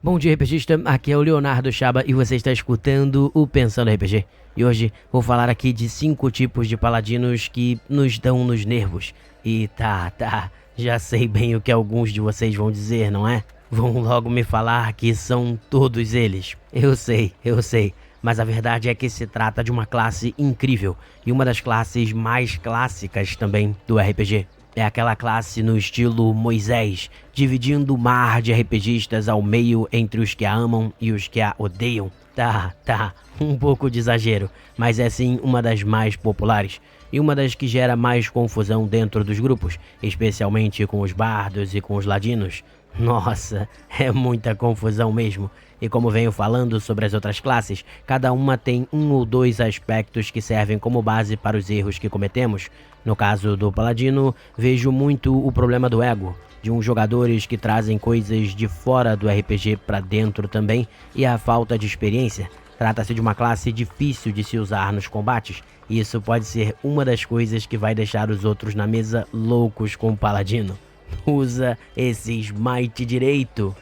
Bom dia, RPGista, aqui é o Leonardo Chaba e você está escutando o Pensando RPG. E hoje vou falar aqui de 5 tipos de paladinos que nos dão nos nervos. E já sei bem o que alguns de vocês vão dizer, não é? Vão logo me falar que são todos eles. Eu sei, mas a verdade é que se trata de uma classe incrível e uma das classes mais clássicas também do RPG. É aquela classe no estilo Moisés, dividindo o mar de RPGistas ao meio entre os que a amam e os que a odeiam. Um pouco de exagero, mas é sim uma das mais populares e uma das que gera mais confusão dentro dos grupos, especialmente com os bardos e com os ladinos. Nossa, é muita confusão mesmo. E como venho falando sobre as outras classes, cada uma tem um ou dois aspectos que servem como base para os erros que cometemos. No caso do Paladino, vejo muito o problema do ego, de uns jogadores que trazem coisas de fora do RPG para dentro também, e a falta de experiência. Trata-se de uma classe difícil de se usar nos combates, e isso pode ser uma das coisas que vai deixar os outros na mesa loucos com o Paladino. Usa esse smite direito.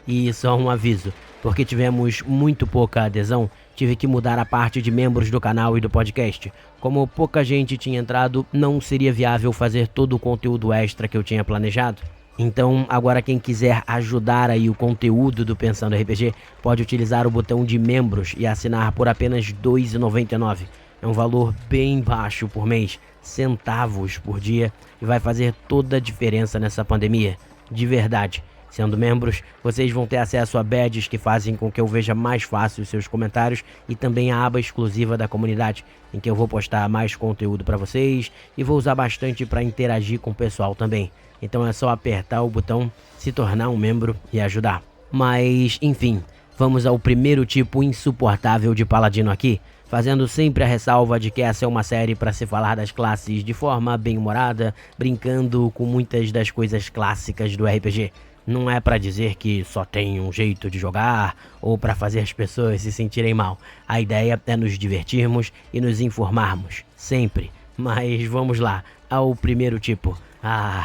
E só um aviso, porque tivemos muito pouca adesão, tive que mudar a parte de membros do canal e do podcast. Como pouca gente tinha entrado, não seria viável fazer todo o conteúdo extra que eu tinha planejado. Então, agora quem quiser ajudar aí o conteúdo do Pensando RPG, pode utilizar o botão de membros e assinar por apenas R$ 2,99. É um valor bem baixo por mês, centavos por dia, e vai fazer toda a diferença nessa pandemia, de verdade. Sendo membros, vocês vão ter acesso a badges que fazem com que eu veja mais fácil os seus comentários e também a aba exclusiva da comunidade, em que eu vou postar mais conteúdo para vocês e vou usar bastante para interagir com o pessoal também. Então é só apertar o botão, se tornar um membro e ajudar. Mas, enfim, vamos ao primeiro tipo insuportável de paladino aqui, fazendo sempre a ressalva de que essa é uma série para se falar das classes de forma bem-humorada, brincando com muitas das coisas clássicas do RPG. Não é para dizer que só tem um jeito de jogar ou para fazer as pessoas se sentirem mal. A ideia é nos divertirmos e nos informarmos, sempre. Mas vamos lá, ao primeiro tipo.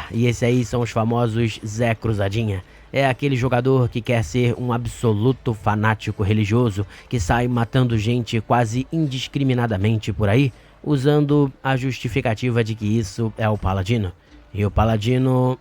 E esse aí são os famosos Zé Cruzadinha. É aquele jogador que quer ser um absoluto fanático religioso, que sai matando gente quase indiscriminadamente por aí, usando a justificativa de que isso é o Paladino. E o Paladino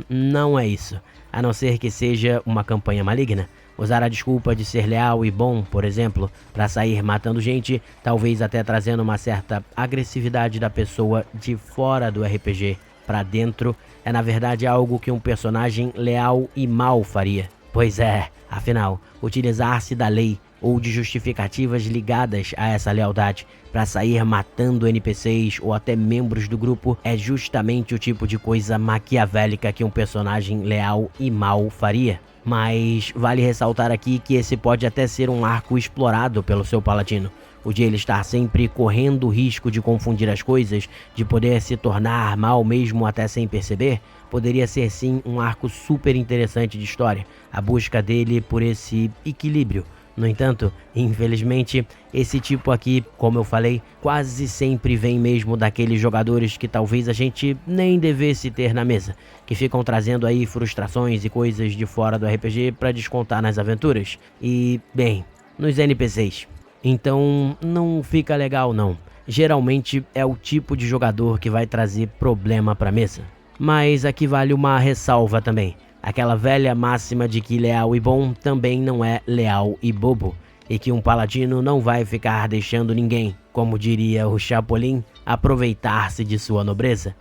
não é isso, a não ser que seja uma campanha maligna. Usar a desculpa de ser leal e bom, por exemplo, para sair matando gente, talvez até trazendo uma certa agressividade da pessoa de fora do RPG para dentro, é na verdade algo que um personagem leal e mau faria. Pois é, afinal, utilizar-se da lei ou de justificativas ligadas a essa lealdade para sair matando NPCs ou até membros do grupo é justamente o tipo de coisa maquiavélica que um personagem leal e mau faria. Mas vale ressaltar aqui que esse pode até ser um arco explorado pelo seu paladino, o de ele estar sempre correndo o risco de confundir as coisas, de poder se tornar mal mesmo até sem perceber, poderia ser sim um arco super interessante de história, a busca dele por esse equilíbrio. No entanto, infelizmente, esse tipo aqui, como eu falei, quase sempre vem mesmo daqueles jogadores que talvez a gente nem devesse ter na mesa, que ficam trazendo aí frustrações e coisas de fora do RPG para descontar nas aventuras e, bem, nos NPCs. Então, não fica legal não. Geralmente é o tipo de jogador que vai trazer problema para mesa. Mas aqui vale uma ressalva também. Aquela velha máxima de que leal e bom também não é leal e bobo, e que um paladino não vai ficar deixando ninguém, como diria o Chapolin, aproveitar-se de sua nobreza.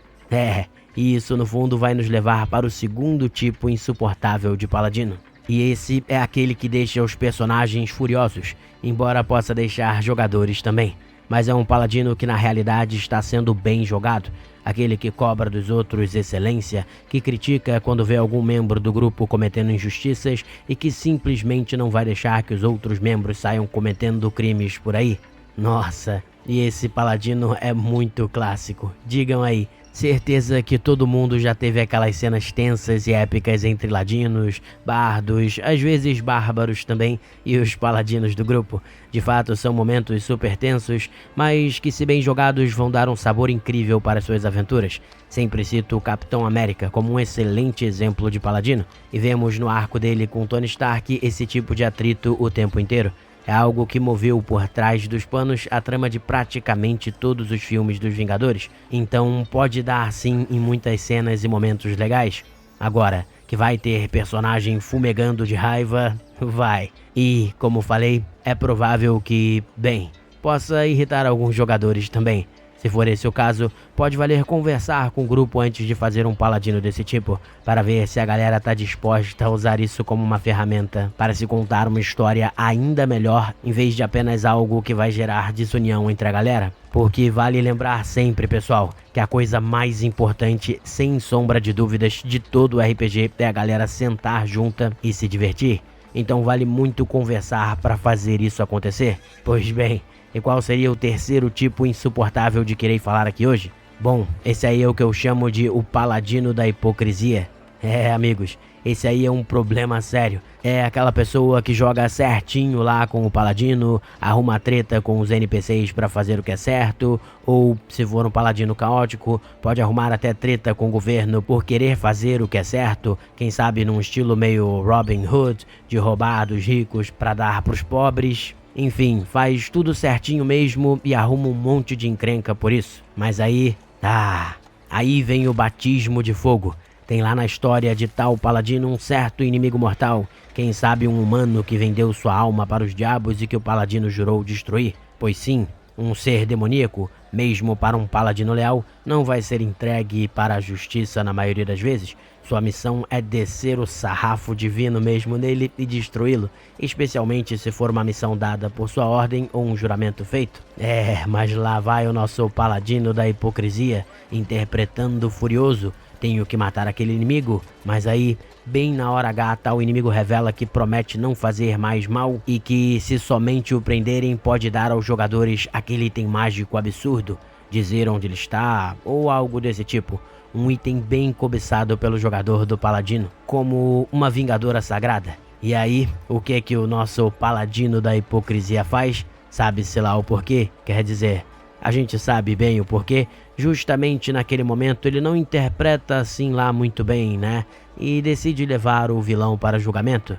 E isso no fundo vai nos levar para o segundo tipo insuportável de paladino. E esse é aquele que deixa os personagens furiosos, embora possa deixar jogadores também. Mas é um paladino que na realidade está sendo bem jogado. Aquele que cobra dos outros excelência, que critica quando vê algum membro do grupo cometendo injustiças e que simplesmente não vai deixar que os outros membros saiam cometendo crimes por aí. Nossa, e esse paladino é muito clássico. Digam aí, Certeza que todo mundo já teve aquelas cenas tensas e épicas entre ladinos, bardos, às vezes bárbaros também, e os paladinos do grupo. De fato, são momentos super tensos, mas que, se bem jogados, vão dar um sabor incrível para suas aventuras. Sempre cito o Capitão América como um excelente exemplo de paladino, e vemos no arco dele com Tony Stark esse tipo de atrito o tempo inteiro. É algo que moveu por trás dos panos a trama de praticamente todos os filmes dos Vingadores, então pode dar sim em muitas cenas e momentos legais. Agora, que vai ter personagem fumegando de raiva, vai. E, como falei, é provável que, bem, possa irritar alguns jogadores também. Se for esse o caso, pode valer conversar com o grupo antes de fazer um paladino desse tipo, para ver se a galera tá disposta a usar isso como uma ferramenta para se contar uma história ainda melhor, em vez de apenas algo que vai gerar desunião entre a galera. Porque vale lembrar sempre, pessoal, que a coisa mais importante, sem sombra de dúvidas, de todo o RPG é a galera sentar junta e se divertir. Então vale muito conversar para fazer isso acontecer. Pois bem, e qual seria o terceiro tipo insuportável de que irei falar aqui hoje? Bom, esse aí é o que eu chamo de o paladino da hipocrisia. Amigos, esse aí é um problema sério. É aquela pessoa que joga certinho lá com o paladino, arruma treta com os NPCs pra fazer o que é certo, ou, se for um paladino caótico, pode arrumar até treta com o governo por querer fazer o que é certo, quem sabe num estilo meio Robin Hood, de roubar dos ricos pra dar pros pobres. Enfim, faz tudo certinho mesmo e arruma um monte de encrenca por isso. Mas aí vem o batismo de fogo. Tem lá na história de tal paladino um certo inimigo mortal. Quem sabe um humano que vendeu sua alma para os diabos e que o paladino jurou destruir. Pois sim, um ser demoníaco, mesmo para um paladino leal, não vai ser entregue para a justiça na maioria das vezes. Sua missão é descer o sarrafo divino mesmo nele e destruí-lo, especialmente se for uma missão dada por sua ordem ou um juramento feito. Mas lá vai o nosso paladino da hipocrisia, interpretando furioso. Tenho que matar aquele inimigo, mas aí, bem na hora H, tal inimigo revela que promete não fazer mais mal e que, se somente o prenderem, pode dar aos jogadores aquele item mágico absurdo, dizer onde ele está ou algo desse tipo. Um item bem cobiçado pelo jogador do paladino, como uma vingadora sagrada. E aí, o que o nosso paladino da hipocrisia faz? Sabe-se lá o porquê? Quer dizer, a gente sabe bem o porquê. Justamente naquele momento ele não interpreta assim lá muito bem, né? E decide levar o vilão para julgamento.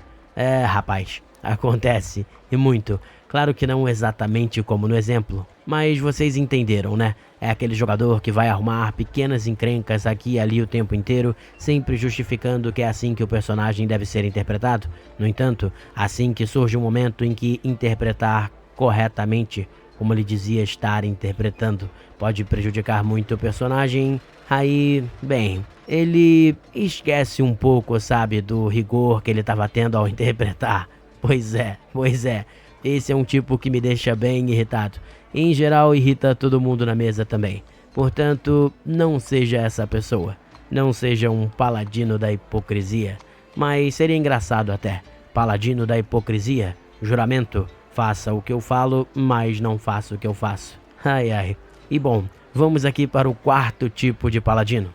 Rapaz, acontece, e muito. Claro que não exatamente como no exemplo, mas vocês entenderam, né? É aquele jogador que vai arrumar pequenas encrencas aqui e ali o tempo inteiro, sempre justificando que é assim que o personagem deve ser interpretado. No entanto, assim que surge um momento em que interpretar corretamente, como ele dizia estar interpretando, pode prejudicar muito o personagem, aí, bem, ele esquece um pouco, sabe, do rigor que ele estava tendo ao interpretar. Pois é. Esse é um tipo que me deixa bem irritado. E, em geral, irrita todo mundo na mesa também. Portanto, não seja essa pessoa. Não seja um paladino da hipocrisia. Mas seria engraçado até. Paladino da hipocrisia. Juramento. Faça o que eu falo, mas não faça o que eu faço. Ai. E bom, vamos aqui para o quarto tipo de paladino.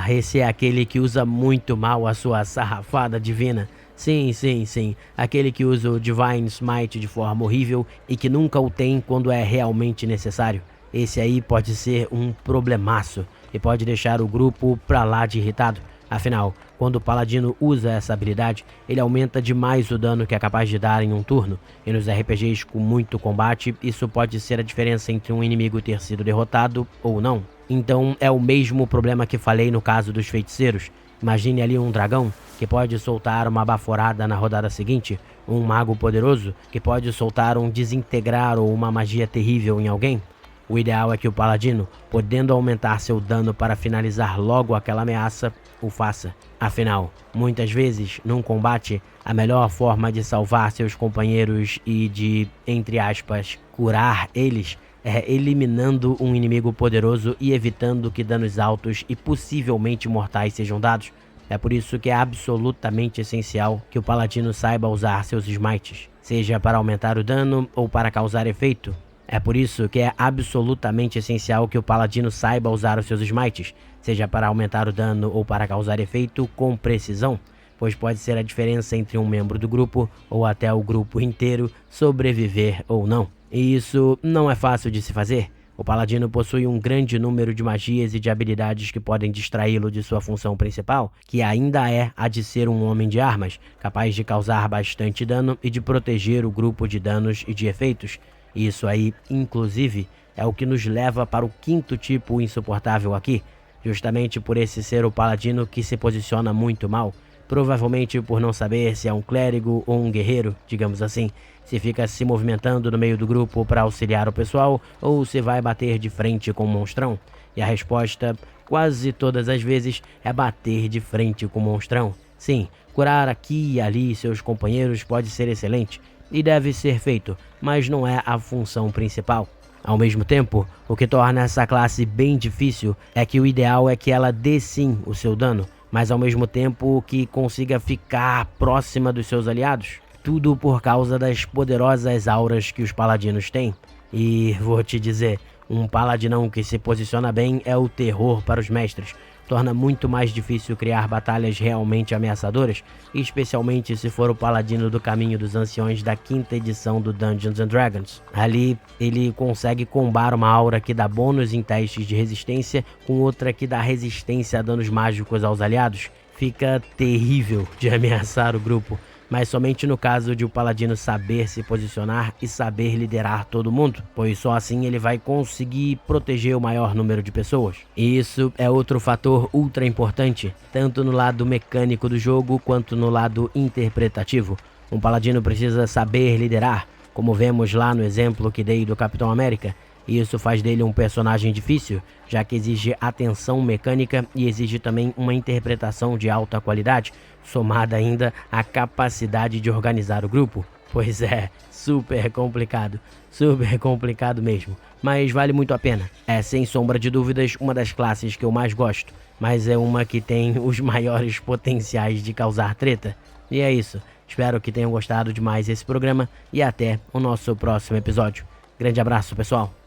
Esse é aquele que usa muito mal a sua sarrafada divina. Sim. Aquele que usa o Divine Smite de forma horrível e que nunca o tem quando é realmente necessário. Esse aí pode ser um problemaço e pode deixar o grupo pra lá de irritado. Afinal, quando o paladino usa essa habilidade, ele aumenta demais o dano que é capaz de dar em um turno. E nos RPGs com muito combate, isso pode ser a diferença entre um inimigo ter sido derrotado ou não. Então é o mesmo problema que falei no caso dos feiticeiros. Imagine ali um dragão que pode soltar uma baforada na rodada seguinte, um mago poderoso que pode soltar um desintegrar ou uma magia terrível em alguém. O ideal é que o paladino, podendo aumentar seu dano para finalizar logo aquela ameaça, o faça. Afinal, muitas vezes, num combate, a melhor forma de salvar seus companheiros e de, entre aspas, curar eles é eliminando um inimigo poderoso e evitando que danos altos e possivelmente mortais sejam dados. É por isso que é absolutamente essencial que o paladino saiba usar seus smites, seja para aumentar o dano ou para causar efeito. É por isso que é absolutamente essencial que o paladino saiba usar os seus smites, seja para aumentar o dano ou para causar efeito com precisão, pois pode ser a diferença entre um membro do grupo ou até o grupo inteiro sobreviver ou não. E isso não é fácil de se fazer. O paladino possui um grande número de magias e de habilidades que podem distraí-lo de sua função principal, que ainda é a de ser um homem de armas, capaz de causar bastante dano e de proteger o grupo de danos e de efeitos. Isso aí, inclusive, é o que nos leva para o quinto tipo insuportável aqui, justamente por esse ser o paladino que se posiciona muito mal, provavelmente por não saber se é um clérigo ou um guerreiro, digamos assim, se fica se movimentando no meio do grupo para auxiliar o pessoal ou se vai bater de frente com o monstrão. E a resposta, quase todas as vezes, é bater de frente com o monstrão. Sim, curar aqui e ali seus companheiros pode ser excelente e deve ser feito, mas não é a função principal. Ao mesmo tempo, o que torna essa classe bem difícil é que o ideal é que ela dê sim o seu dano, mas ao mesmo tempo que consiga ficar próxima dos seus aliados. Tudo por causa das poderosas auras que os paladinos têm. E vou te dizer, um paladinão que se posiciona bem é o terror para os mestres. Torna muito mais difícil criar batalhas realmente ameaçadoras, especialmente se for o paladino do Caminho dos Anciões da 5ª edição do Dungeons & Dragons. Ali, ele consegue combar uma aura que dá bônus em testes de resistência com outra que dá resistência a danos mágicos aos aliados. Fica terrível de ameaçar o grupo, mas somente no caso de o paladino saber se posicionar e saber liderar todo mundo, pois só assim ele vai conseguir proteger o maior número de pessoas. E isso é outro fator ultra importante, tanto no lado mecânico do jogo quanto no lado interpretativo. Um paladino precisa saber liderar, como vemos lá no exemplo que dei do Capitão América. E isso faz dele um personagem difícil, já que exige atenção mecânica e exige também uma interpretação de alta qualidade, somada ainda à capacidade de organizar o grupo. Pois é, super complicado mesmo, mas vale muito a pena. É sem sombra de dúvidas uma das classes que eu mais gosto, mas é uma que tem os maiores potenciais de causar treta. E é isso, espero que tenham gostado demais desse programa e até o nosso próximo episódio. Grande abraço, pessoal!